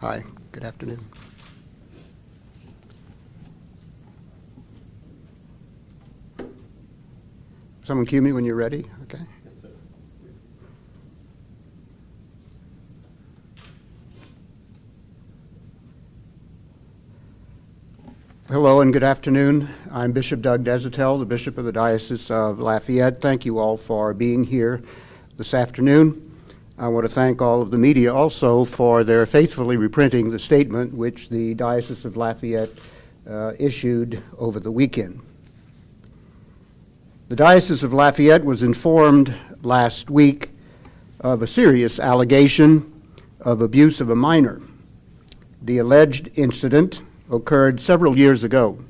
Hi, good afternoon. Someone cue me when you're ready, okay? Hello and good afternoon. I'm Bishop Doug Deshotel, the Bishop of the Diocese of Lafayette. Thank you all for being here this afternoon. I want to thank all of the media also for their faithfully reprinting the statement which the Diocese of Lafayette issued over the weekend. The Diocese of Lafayette was informed last week of a serious allegation of abuse of a minor. The alleged incident occurred several years ago,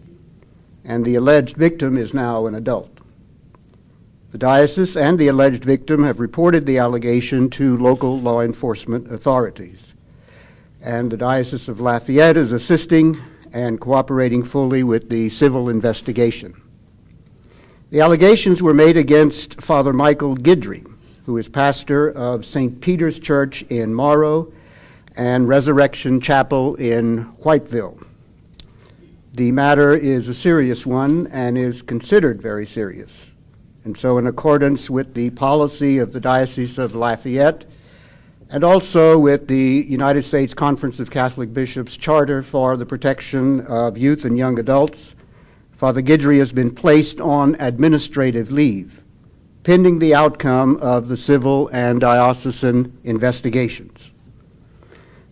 and the alleged victim is now an adult. The diocese and the alleged victim have reported the allegation to local law enforcement authorities, and the Diocese of Lafayette is assisting and cooperating fully with the civil investigation. The allegations were made against Father Michael Guidry, who is pastor of St. Peter's Church in Morrow and Resurrection Chapel in Whiteville. The matter is a serious one and is considered very serious. And so in accordance with the policy of the Diocese of Lafayette and also with the United States Conference of Catholic Bishops' Charter for the Protection of Youth and Young Adults, Father Guidry has been placed on administrative leave, pending the outcome of the civil and diocesan investigations.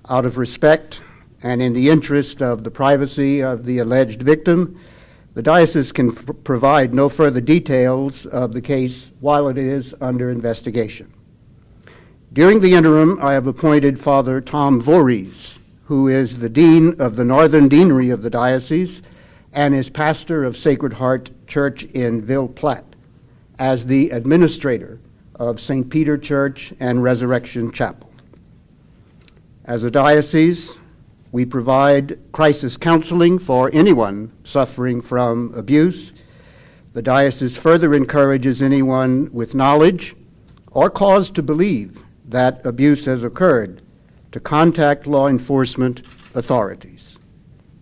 Out of respect and in the interest of the privacy of the alleged victim, the diocese can provide no further details of the case while it is under investigation. During the interim, I have appointed Father Tom Voorhees, who is the Dean of the Northern Deanery of the diocese and is pastor of Sacred Heart Church in Ville Platte, as the administrator of St. Peter Church and Resurrection Chapel. As a diocese, we provide crisis counseling for anyone suffering from abuse. The diocese further encourages anyone with knowledge or cause to believe that abuse has occurred to contact law enforcement authorities.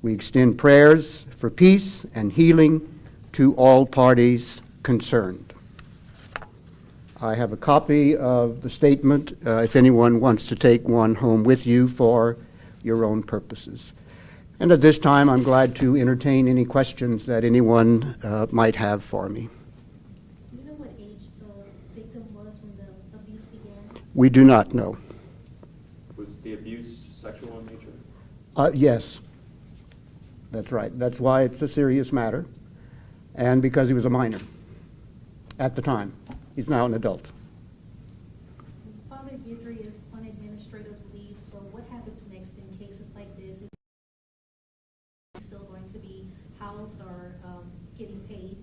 We extend prayers for peace and healing to all parties concerned. I have a copy of the statement if anyone wants to take one home with you for your own purposes. And at this time, I'm glad to entertain any questions that anyone might have for me. Do you know what age the victim was when the abuse began? We do not know. Was the abuse sexual in nature? Yes, that's right. That's why it's a serious matter, and because he was a minor at the time. He's now an adult. Father Guidry is on administrative leave, so what happens next in cases like this? Is he still going to be housed or getting paid?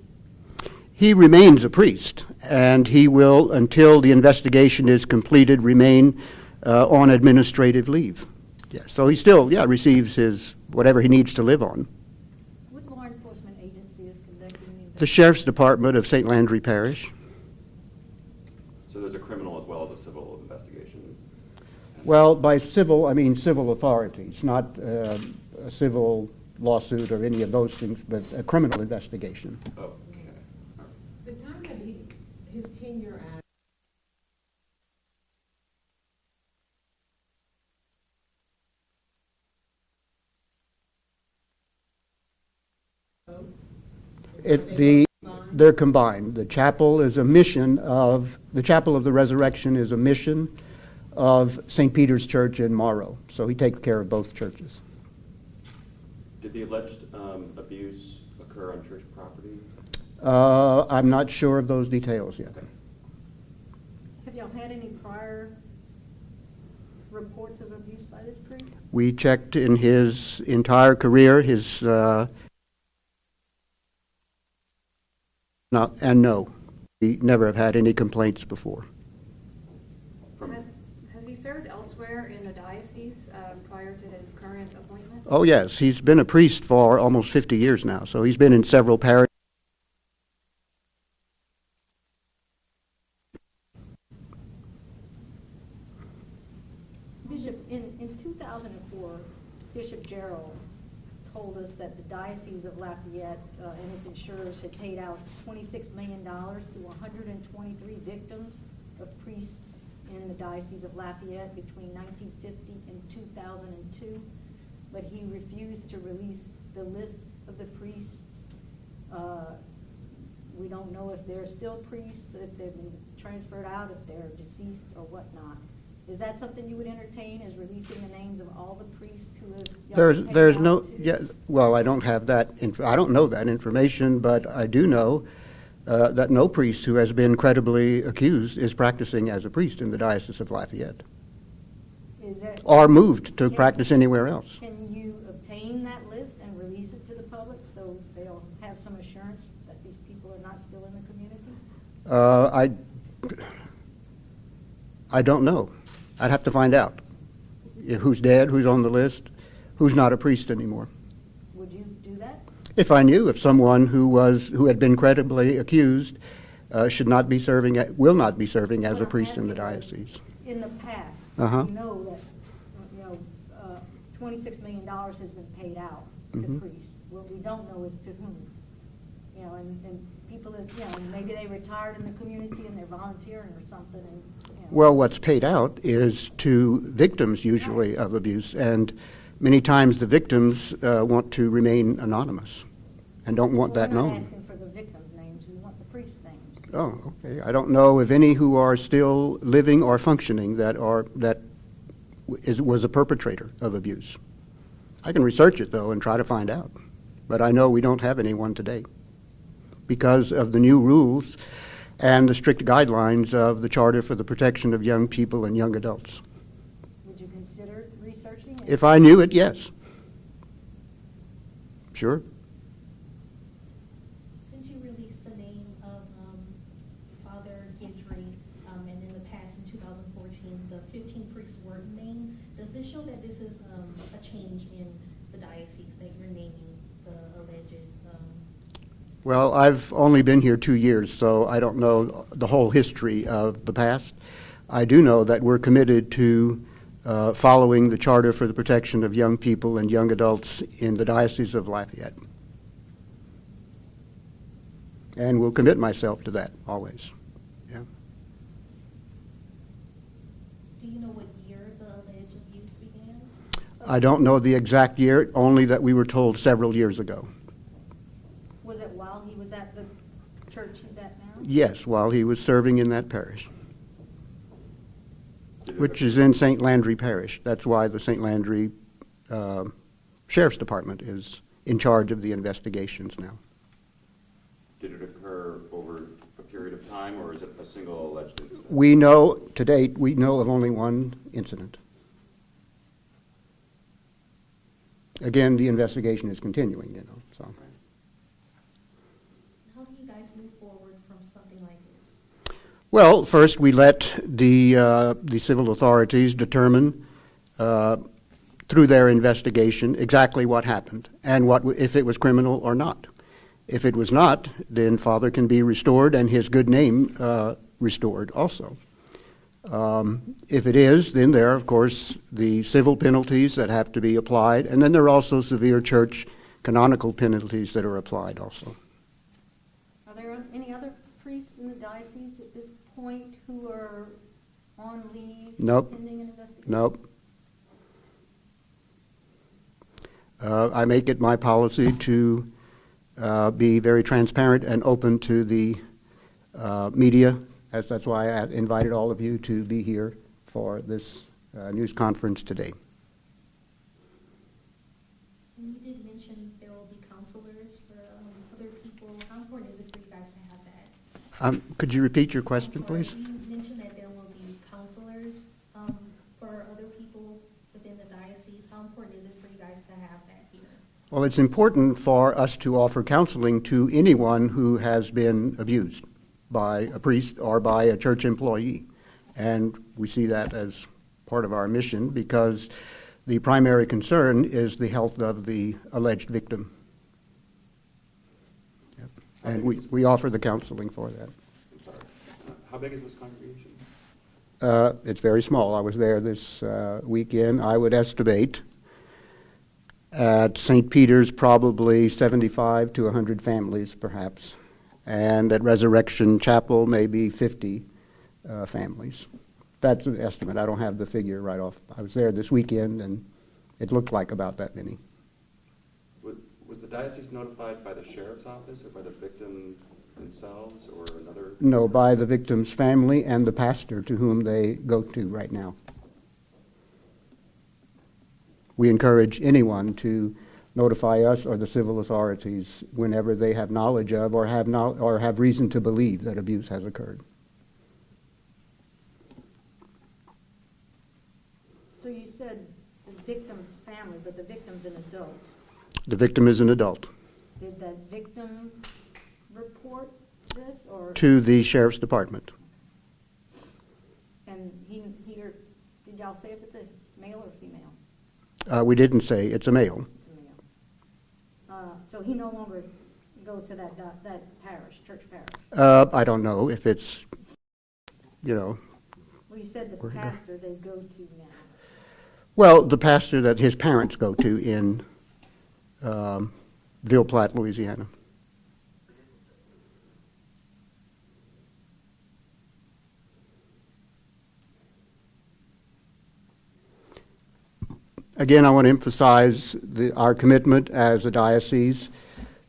He remains a priest, and he will, until the investigation is completed, remain on administrative leave. Yeah, so he still, receives his whatever he needs to live on. What law enforcement agency is conducting The Sheriff's Department of St. Landry Parish. So there's a criminal as well as a civil investigation? Well, by civil, I mean civil authorities, not a civil lawsuit or any of those things, but a criminal investigation. Oh, okay. The time that his tenure at They're combined. The chapel is a mission of, the Chapel of the Resurrection is a mission of St. Peter's Church in Morrow. So he takes care of both churches. Did the alleged abuse occur on church property? I'm not sure of those details yet. Okay. Have y'all had any prior reports of abuse by this priest? We checked in his entire career, no, we never have had any complaints before. Has he served elsewhere in the diocese prior to his current appointment? Oh yes, he's been a priest for almost 50 years now, so he's been in several parishes. Bishop, in 2004, Bishop Gerald told us that the Diocese of Lafayette and its insurers had paid out $26 million to 123 victims of priests in the Diocese of Lafayette between 1950 and 2002, but he refused to release the list of the priests. We don't know if they're still priests, if they've been transferred out, if they're deceased or whatnot. Is that something you would entertain, is releasing the names of all the priests who have? There's no, yeah, well, I don't have that, I don't know that information, but I do know that no priest who has been credibly accused is practicing as a priest in the Diocese of Lafayette, Is that, or moved to practice anywhere else. can you obtain that list and release it to the public so they'll have some assurance that these people are not still in the community? I don't know. I'd have to find out who's dead, who's on the list, who's not a priest anymore. Would you do that? If I knew if someone who had been credibly accused should not be serving, will not be serving as What a I'm priest in the asking is, diocese. In the past, Uh-huh. you know that, $26 million has been paid out to Mhm. priests. What we don't know is to whom. And people have, maybe they retired in the community and they're volunteering or something and. Well, what's paid out is to victims usually of abuse, and many times the victims want to remain anonymous and don't want that We're not known. asking for the victims' names, we want the priests' names. Oh, okay. I don't know of any who are still living or functioning that was a perpetrator of abuse. I can research it, though, and try to find out. But I know we don't have anyone today because of the new rules and the strict guidelines of the Charter for the Protection of Young People and Young Adults. Would you consider researching it? If I knew it, yes. Sure. Since you released the name of Father Guidry, and in the past, in 2014, the 15 priests were named, does this show that this is a change in the diocese, that you're naming the alleged? Well, I've only been here 2 years, so I don't know the whole history of the past. I do know that we're committed to following the Charter for the Protection of Young People and Young Adults in the Diocese of Lafayette. And will commit myself to that, always. Yeah. Do you know what year the alleged abuse began? I don't know the exact year, only that we were told several years ago. Was it while he was at the church he's at now? Yes, while he was serving in that parish, Did it which is in St. Landry Parish. That's why the St. Landry Sheriff's Department is in charge of the investigations now. Did it occur over a period of time, or is it a single alleged incident? We know, to date, we know of only one incident. Again, the investigation is continuing, so. How do you guys move forward from something like this? Well, first we let the civil authorities determine through their investigation exactly what happened and if it was criminal or not. If it was not, then Father can be restored and his good name restored also. If it is, then there are, of course, the civil penalties that have to be applied, and then there are also severe church canonical penalties that are applied also. Are there any other priests in the diocese at this point who are on leave? Nope. Pending an investigation? Nope. I make it my policy to be very transparent and open to the media. That's why I invited all of you to be here for this news conference today. And you did mention there will be counselors for other people. How important is it for you guys to have that? Could you repeat your question, I'm sorry, please? You mentioned that there will be counselors for other people within the diocese. How important is it for you guys to have that here? Well, it's important for us to offer counseling to anyone who has been abused by a priest or by a church employee. And we see that as part of our mission because the primary concern is the health of the alleged victim. Yep. And we offer the counseling for that. I'm sorry. How big is this congregation? It's very small. I was there this weekend. I would estimate At St. Peter's, probably 75 to 100 families, perhaps. And at Resurrection Chapel, maybe 50 families. That's an estimate. I don't have the figure right off. I was there this weekend, and it looked like about that many. Was the diocese notified by the sheriff's office or by the victim themselves or another? No, by the victim's family and the pastor to whom they go to right now. We encourage anyone to notify us or the civil authorities whenever they have knowledge of or have reason to believe that abuse has occurred. So you said the victim's family, but the victim's an adult. The victim is an adult. Did that victim report this, or? To the sheriff's department. And he or did y'all say if it's a male or female? We didn't say it's a male. It's a male. So he no longer goes to that parish, church parish? I don't know if it's, Well, you said the pastor they go to now. well, the pastor that his parents go to in Ville Platte, Louisiana. Again, I want to emphasize our commitment as a diocese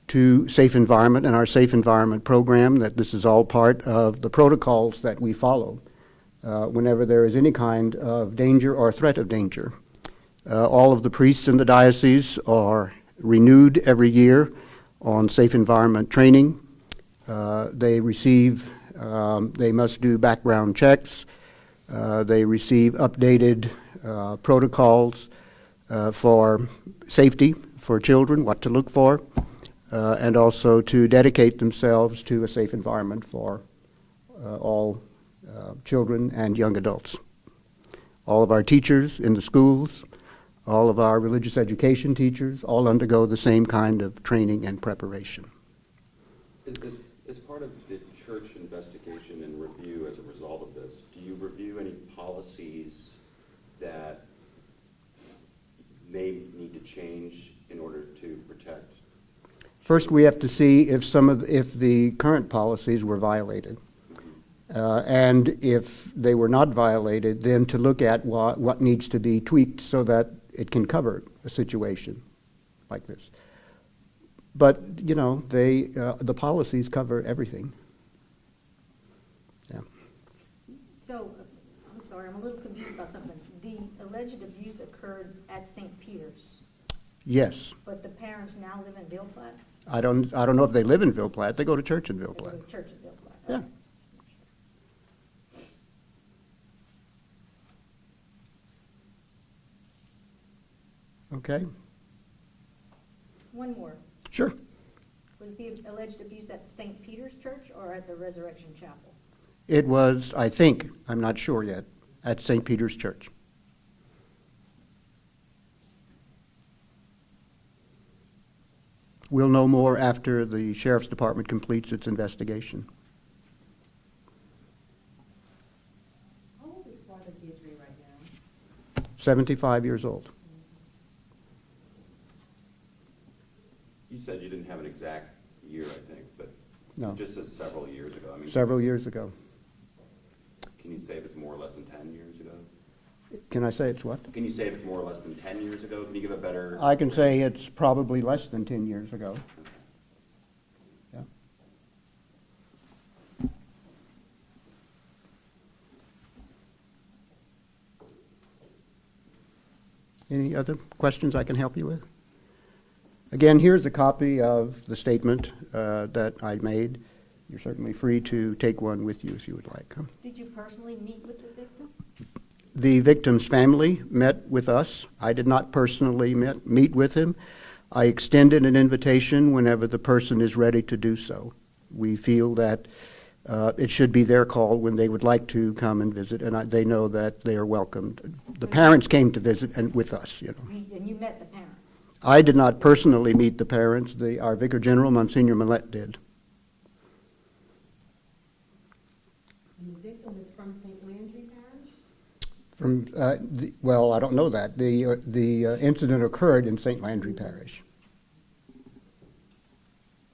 to safe environment and our safe environment program, that this is all part of the protocols that we follow whenever there is any kind of danger or threat of danger. All of the priests in the diocese are renewed every year on safe environment training. They must do background checks. They receive updated protocols for safety for children, what to look for, and also to dedicate themselves to a safe environment for all children and young adults. All of our teachers in the schools, all of our religious education teachers, all undergo the same kind of training and preparation. As part of the church investigation and review as a result of this, do you review any policies that may need to change in order to protect? First, we have to see if the current policies were violated. And if they were not violated, then to look at what needs to be tweaked so that it can cover a situation like this. But, the policies cover everything. Yeah. So, I'm sorry, I'm a little confused about something. The alleged abuse occurred at St. Peter's, Yes. but the parents now live in Ville Platte? I don't know if they live in Ville Platte. They go to church in Ville They go Platte. to church at Ville Platte. Yeah. Okay. Okay. One more. Sure. Was the alleged abuse at St. Peter's Church or at the Resurrection Chapel? It was, I think, I'm not sure yet, at St. Peter's Church. We'll know more after the Sheriff's Department completes its investigation. How old is Father Guidry right now? 75 years old. You said you didn't have an exact year, I think, but No. it just says several years ago. I mean, Several years ago. Can you say if it's more or less than 10 years ago? Can I say it's what? Can you say if it's more or less than 10 years ago? Can you give a better? I can say it's probably less than 10 years ago. Yeah. Any other questions I can help you with? Again, here's a copy of the statement that I made. You're certainly free to take one with you if you would like. Did you personally meet with the victim? The victim's family met with us. I did not personally meet with him. I extended an invitation whenever the person is ready to do so. We feel that it should be their call when they would like to come and visit, and they know that they are welcomed. The parents came to visit and with us, And you met the parents? I did not personally meet the parents. Our Vicar General, Monsignor Millette, did. And the victim is from St. Landry Parish? Well, I don't know that. The incident occurred in St. Landry Parish.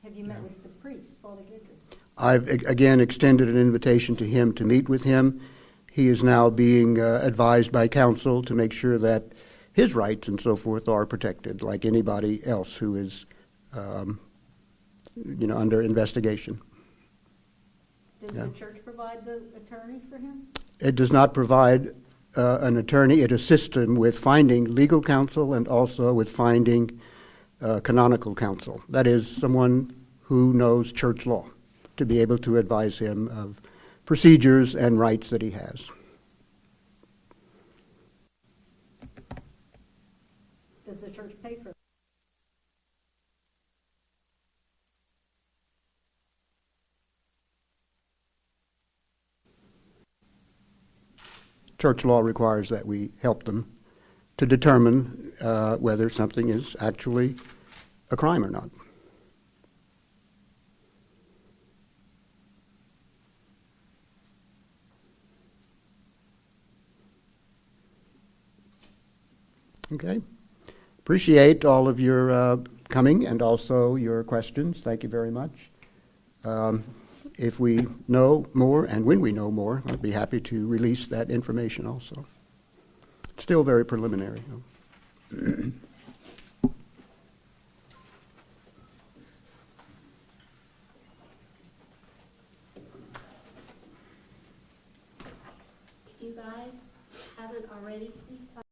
Have you met with the priest, Father Guidry? I've again extended an invitation to him to meet with him. He is now being advised by counsel to make sure that his rights and so forth are protected, like anybody else who is, under investigation. Does the church provide the attorney for him? It does not provide an attorney. It assists him with finding legal counsel and also with finding canonical counsel. That is, someone who knows church law to be able to advise him of procedures and rights that he has. Does the church pay for it? Church law requires that we help them to determine whether something is actually a crime or not. Okay. Appreciate all of your coming and also your questions. Thank you very much. If we know more and when we know more, I'd be happy to release that information also. It's still very preliminary. If you guys haven't already, please sign